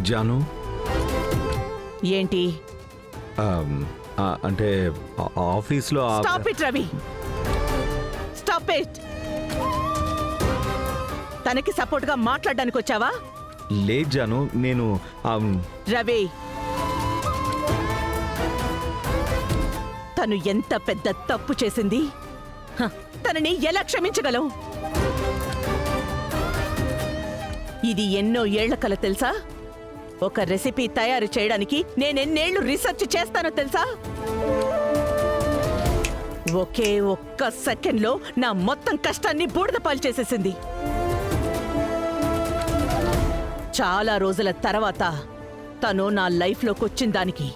జాను ఏంటి? అంటే ఆఫీస్లో stop it Ravi, stop it. తనకి సపోర్ట్ గా మాట్లాడడానికి వచ్చావా? లేదు జాను, నేను రవి, తను ఎంత పెద్ద తప్పు చేసింది, తనని ఎలా క్షమించగలవు? ఇది ఎన్నో ఏళ్ల కల తెలుసా? ఒక రెసిపీ తయారు చేయడానికి నేనెన్నేళ్లు రీసెర్చ్ చేస్తానో తెలుసా? ఒకే ఒక్క సెకండ్లో నా మొత్తం కష్టాన్ని బూడిదపాలు చేసేసింది. చాలా రోజుల తర్వాత తను నా లైఫ్లోకి వచ్చిన దానికి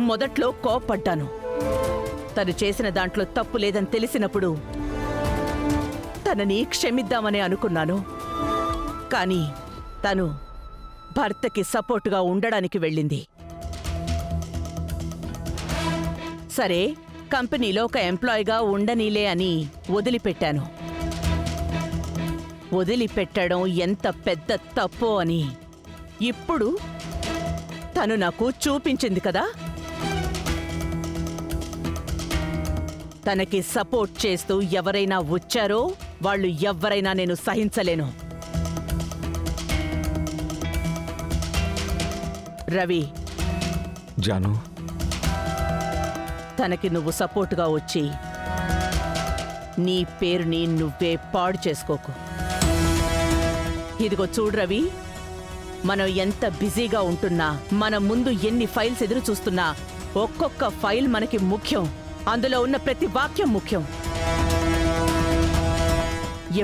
మొదట్లో కోప్పడ్డాను. తను చేసిన దాంట్లో తప్పు లేదని తెలిసినప్పుడు తనని క్షమిద్దామని అనుకున్నాను. కానీ తను భర్తకి సపోర్టుగా ఉండడానికి వెళ్ళింది. సరే, కంపెనీలో ఒక ఎంప్లాయీగా ఉండనీలే అని వదిలిపెట్టాను. వదిలిపెట్టడం ఎంత పెద్ద తప్పో అని ఇప్పుడు తను నాకు చూపించింది కదా. తనకి సపోర్ట్ చేస్తూ ఎవరైనా వచ్చారో వాళ్ళు ఎవ్వరైనా నేను సహించలేను. రవి, జాను, తనకి నువ్వు సపోర్టుగా వచ్చి నీ పేరుని నువ్వే పాడు చేసుకోకు. ఇదిగో చూడు రవి, మనం ఎంత బిజీగా ఉంటున్నా, మన ముందు ఎన్ని ఫైల్స్ ఎదురు చూస్తున్నా, ఒక్కొక్క ఫైల్ మనకి ముఖ్యం. అందులో ఉన్న ప్రతి వాక్యం ముఖ్యం.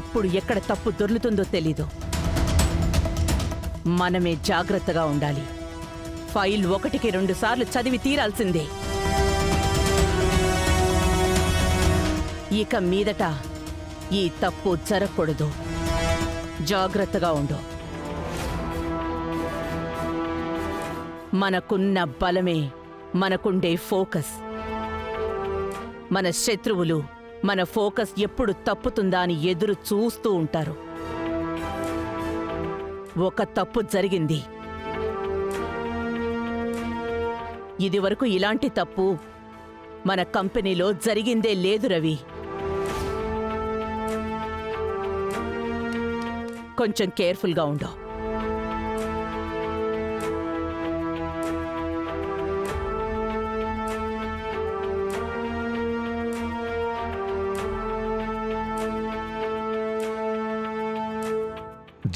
ఎప్పుడు ఎక్కడ తప్పు దొర్లుతుందో తెలీదు. మనమే జాగ్రత్తగా ఉండాలి. ఫైల్ 1కి 2 సార్లు చదివి తీరాల్సిందే. ఇక మీదట ఈ తప్పు జరగకూడదు. జాగ్రత్తగా ఉండు. మనకున్న బలమే మనకుండే ఫోకస్. మన శత్రువులు మన ఫోకస్ ఎప్పుడు తప్పుతుందా అని ఎదురు చూస్తూ ఉంటారు. ఒక తప్పు జరిగింది. ఇదివరకు ఇలాంటి తప్పు మన కంపెనీలో జరిగిందే లేదు రవి. కొంచెం కేర్ఫుల్గా ఉండు.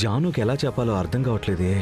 జానుకి ఎలా చెప్పాలో అర్థం కావట్లేదే.